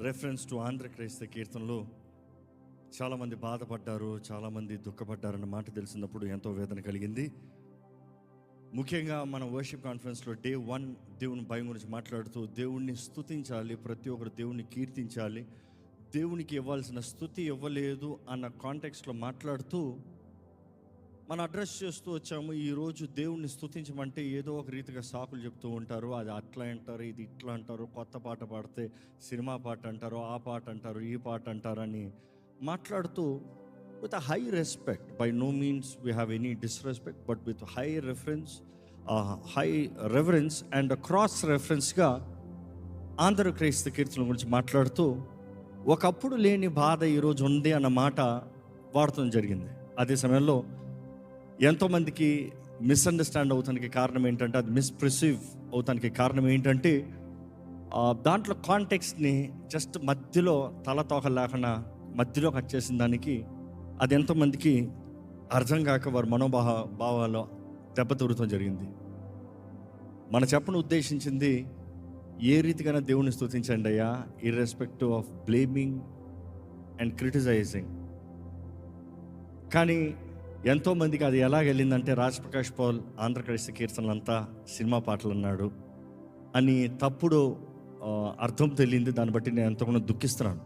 Reference to Andhra క్రైస్తవ కీర్తనలో చాలామంది బాధపడ్డారు, చాలామంది దుఃఖపడ్డారన్న మాట తెలిసినప్పుడు ఎంతో వేదన కలిగింది. ముఖ్యంగా మన వర్షిప్ కాన్ఫరెన్స్లో డే 1 దేవుని భయం గురించి మాట్లాడుతూ దేవుణ్ణి స్తుతించాలి, ప్రతి ఒక్కరు దేవుణ్ణి కీర్తించాలి, దేవునికి ఇవ్వాల్సిన స్తుతి ఇవ్వలేదు అన్న కాంటెక్స్ట్లో మాట్లాడుతూ మనం అడ్రస్ చేస్తూ వచ్చాము. ఈరోజు దేవుణ్ణి స్తుతించమంటే ఏదో ఒక రీతిగా సాకులు చెప్తూ ఉంటారు. అది అట్లా అంటారు, ఇది ఇట్లా అంటారు, కొత్త పాట పాడితే సినిమా పాట అంటారు, ఆ పాట అంటారు, ఈ పాట అంటారు అని మాట్లాడుతూ with a high respect, by no means we have any disrespect, but with high reference and cross రెఫరెన్స్గా ఆంధ్ర క్రైస్తవ కీర్తన గురించి మాట్లాడుతూ ఒకప్పుడు లేని బాధ ఈరోజు ఉంది అన్న మాట వాడటం జరిగింది. అదే సమయంలో ఎంతోమందికి మిస్అండర్స్టాండ్ అవుతానికి కారణం ఏంటంటే, అది మిస్ప్రిసీవ్ అవుతానికి కారణం ఏంటంటే, దాంట్లో కాంటెక్స్ట్ని జస్ట్ మధ్యలో తలతోక లేకుండా మధ్యలో కట్ చేసిన దానికి అది ఎంతోమందికి అర్థం కాక వారి భావాలు దెబ్బతూరటం జరిగింది. మన చెప్పను ఉద్దేశించింది ఏ రీతిగానే దేవుని స్తుతించండి అయ్యా, irrespective of blaming and criticizing. కానీ ఎంతోమందికి అది ఎలాగెళ్ళిందంటే, రాజ్ ప్రకాష్ పాల్ ఆంధ్ర క్రైస్తవ కీర్తనలంతా సినిమా పాటలు అన్నాడు అని తప్పుడు అర్థం తెలియంది. దాన్ని బట్టి నేను ఎంతగానో దుఃఖిస్తున్నాను.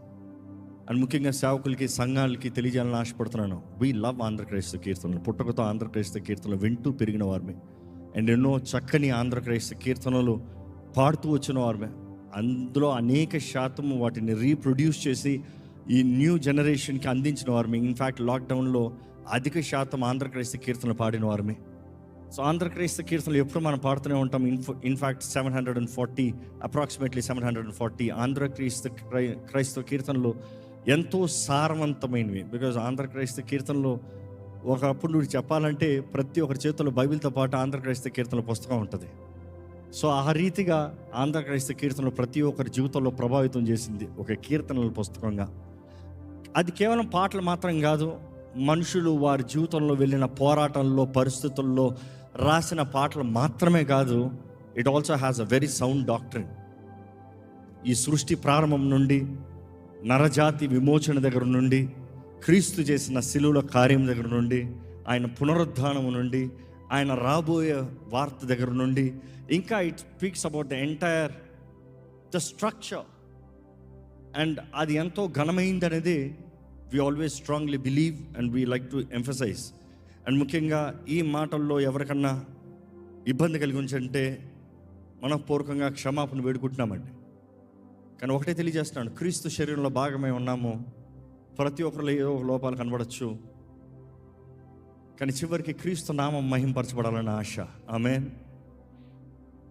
అండ్ ముఖ్యంగా సేవకులకి, సంఘాలకి తెలియజేయాలని ఆశపడుతున్నాను. వీ లవ్ ఆంధ్ర క్రైస్తవ కీర్తనలు. పుట్టకతో ఆంధ్ర క్రైస్తవ కీర్తనలు వింటూ పెరిగిన వారిమే, అండ్ ఎన్నో చక్కని ఆంధ్ర క్రైస్తవ కీర్తనలు పాడుతూ వచ్చిన వారిమే. అందులో అనేక శాతం వాటిని రీప్రొడ్యూస్ చేసి ఈ న్యూ జనరేషన్కి అందించిన వారిమే. ఇన్ఫ్యాక్ట్ లాక్డౌన్లో అధిక శాతం ఆంధ్ర క్రైస్తవ కీర్తనలు పాడిన వారిమే. సో ఆంధ్ర క్రైస్తవ కీర్తనలు ఎప్పుడు మనం పాడుతూనే ఉంటాం. ఇన్ఫ్యాక్ట్ 740 అప్రాక్సిమేట్లీ 740 ఆంధ్ర క్రైస్తవ కీర్తనలు ఎంతో సారవంతమైనవి. బికాజ్ ఆంధ్ర క్రైస్తవ కీర్తనలు ఒకప్పుడు నువ్వు చెప్పాలంటే ప్రతి ఒక్కరి చేతుల్లో బైబిల్తో పాటు ఆంధ్ర క్రైస్తవ కీర్తనల పుస్తకం ఉంటుంది. సో ఆ రీతిగా ఆంధ్ర క్రైస్తవ కీర్తనలు ప్రతి ఒక్కరి జీవితంలో ప్రభావితం చేసింది ఒక కీర్తనల పుస్తకంగా. అది కేవలం పాటలు మాత్రం కాదు, మనుషులు వారి జీవితంలో వెళ్ళిన పోరాటంలో, పరిస్థితుల్లో రాసిన పాటలు మాత్రమే కాదు, it also has a very sound doctrine. ఈ సృష్టి ప్రారంభం నుండి, నరజాతి విమోచన దగ్గర నుండి, క్రీస్తు చేసిన శిలువల కార్యం దగ్గర నుండి, ఆయన పునరుద్ధానం నుండి, ఆయన రాబోయే వార్త దగ్గర నుండి, ఇంకా it speaks about the entire the structure. And అది ఎంతో ఘనమైంది అనేది we always strongly believe and we like to emphasize. And ముఖ్యంగా ఈ మాటల్లో ఎవరికన్నా ఇబ్బంది కలిగి ఉంచంటే మనపూర్వకంగా క్షమాపణ వేడుకుంటున్నామండి. కానీ ఒకటే తెలియజేస్తున్నాను, క్రీస్తు శరీరంలో భాగమై ఉన్నాము. ప్రతి ఒక్కరిలో ఏదో ఒక లోపాలు కనబడచ్చు, కానీ చివరికి క్రీస్తు నామం మహింపరచబడాలన్న ఆశ. ఆమేన్.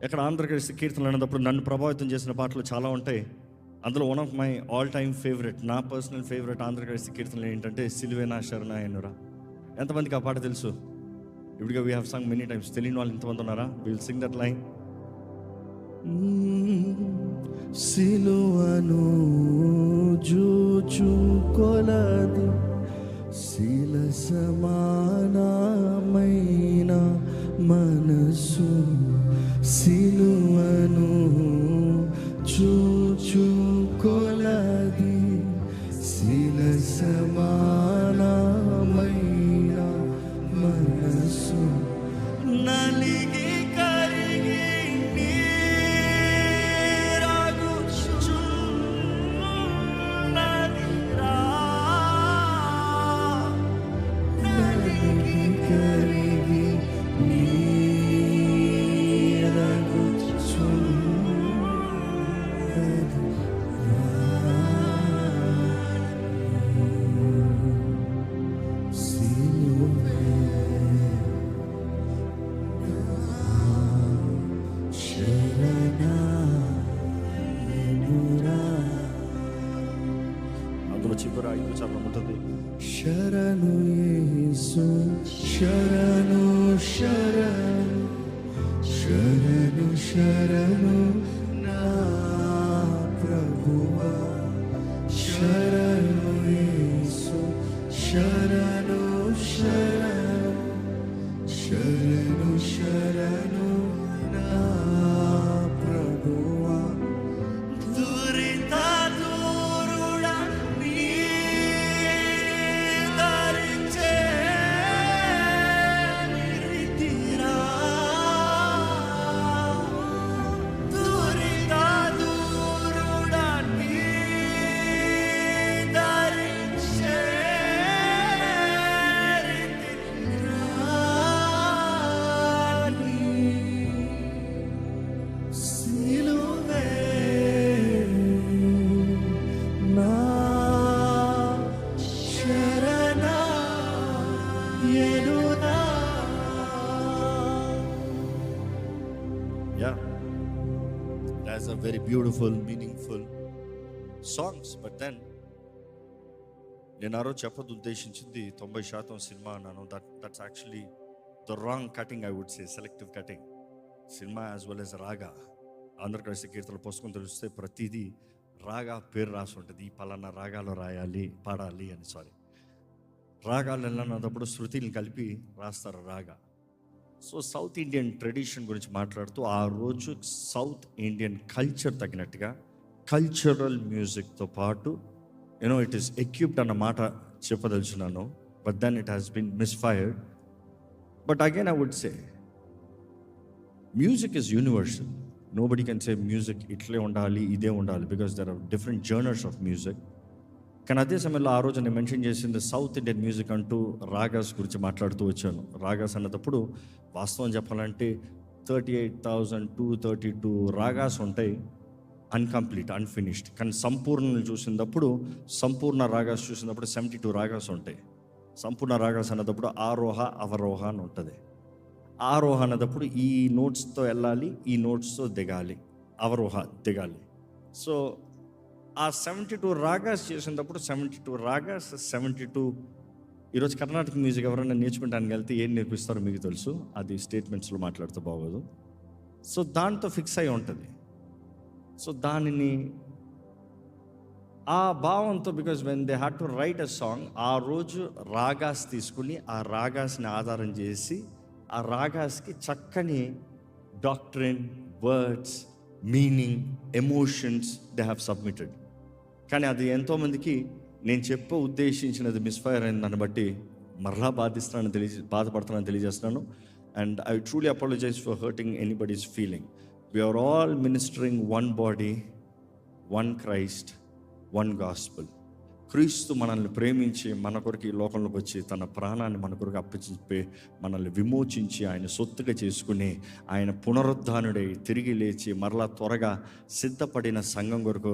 ఇక్కడ ఆంధ్ర క్రైస్తవ కీర్తనలు అనేటప్పుడు నన్ను ప్రభావితం చేసిన పాటలు చాలా ఉంటాయి. అందులో one of my all time favourite, నా పర్సనల్ ఫేవరెట్ ఆంధ్ర క్రైస్తవ కీర్తనలు ఏంటంటే సిలువేనా శరణాయనురా. ఎంతమందికి ఆ పాట తెలుసు? ఇప్పుడుగా we have song many times. తెలియని వాళ్ళు ఎంతమంది ఉన్నారా? Will sing that line. సిలువను జూచు కొలది శిల సమానమైన మనసు, సిలువను చూచు కొలది శిల సమానమైన మనసు, నలిగి కరిగి నీరాగుచున్నదిరా, నలిగి కరిగి శరణు యేసు, శరణు శరణు శరణు శరణు నా ప్రభువా, శరణు యేసు, శరణు శరణు శరణు శరణు నా ప్రభువా, దురిత దూర beautiful meaningful songs. But then నేను ఆ రోజు చెప్పదు ఉద్దేశించింది 90% సినిమా అన్నాను. That's actually the wrong cutting, I would say selective cutting. Cinema as well as raga, Andhra Pradesh కీర్తనల పుస్తకం తెలిస్తే ప్రతిదీ రాగా పేరు రాసి ఉంటుంది. ఈ పలానా రాగాలో రాయాలి, పాడాలి అని. రాగాలు వెళ్ళినప్పుడు శృతిని కలిపి రాస్తారు రాగా. సో సౌత్ ఇండియన్ ట్రెడిషన్ గురించి మాట్లాడుతూ ఆ రోజు సౌత్ ఇండియన్ కల్చర్ తగినట్టుగా కల్చరల్ మ్యూజిక్తో పాటు ఇట్ ఈస్ ఎక్విప్డ్ అన్న మాట చెప్పదలుచున్నాను. But then it has been misfired. But again I would say music is universal. Nobody can say music ఇట్లే ఉండాలి, ఇదే ఉండాలి, because there are different genres of music. కానీ అదే సమయంలో ఆ రోజు నేను మెన్షన్ చేసింది సౌత్ ఇండియన్ మ్యూజిక్ అంటూ రాగాస్ గురించి మాట్లాడుతూ వచ్చాను. రాగాస్ అన్నప్పుడు వాస్తవం చెప్పాలంటే 38,232 రాగాస్ ఉంటాయి, అన్కంప్లీట్, అన్ఫినిష్డ్. కానీ సంపూర్ణ చూసినప్పుడు, సంపూర్ణ రాగాస్ చూసినప్పుడు 72 రాగాస్ ఉంటాయి. సంపూర్ణ రాగాస్ అన్నప్పుడు ఆరోహ అవరోహ అని ఉంటుంది. ఆరోహ అన్నప్పుడు ఈ నోట్స్తో వెళ్ళాలి, ఈ నోట్స్తో దిగాలి, అవరోహ దిగాలి. సో ఆ 72 రాగాస్ చేసినప్పుడు 72 రాగాస్ 72. ఈరోజు కర్ణాటక మ్యూజిక్ ఎవరైనా నేర్చుకుంటానికి వెళ్తే ఏం నేర్పిస్తారో మీకు తెలుసు, అది స్టేట్మెంట్స్లో మాట్లాడితే బాగోదు. సో దాంతో ఫిక్స్ అయి ఉంటుంది. సో దానిని ఆ భావంతో, because when they had to write a song, ఆ రోజు రాగాస్ తీసుకుని ఆ రాగాస్ని ఆధారం చేసి ఆ రాగాస్కి చక్కని doctrine, words, meaning, emotions they have submitted. కానీ అది ఎంతోమందికి నేను ఉద్దేశించినది మిస్ఫైర్ అయిన దాన్ని బట్టి మరలా బాధపడుతున్నానని తెలియజేస్తున్నాను. And I truly apologize for hurting anybody's feeling. We are all ministering one body, one Christ, one gospel. క్రీస్తు మనల్ని ప్రేమించి మన కొరకు ఈ లోకంలోకి వచ్చి తన ప్రాణాన్ని మన కొరకు అప్పచెప్పి మనల్ని విమోచించి ఆయన సొత్తుగా చేసుకుని ఆయన పునరుద్ధానుడై తిరిగి లేచి మరలా త్వరగా సిద్ధపడిన సంఘం కొరకు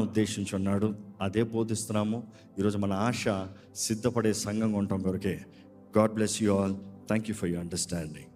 ఉద్దేశించున్నాడు. అదే బోధిస్తున్నాము. ఈరోజు మన ఆశ సిద్ధపడే సంఘం ఉండటం కొరకే. God bless you all. Thank you for your understanding.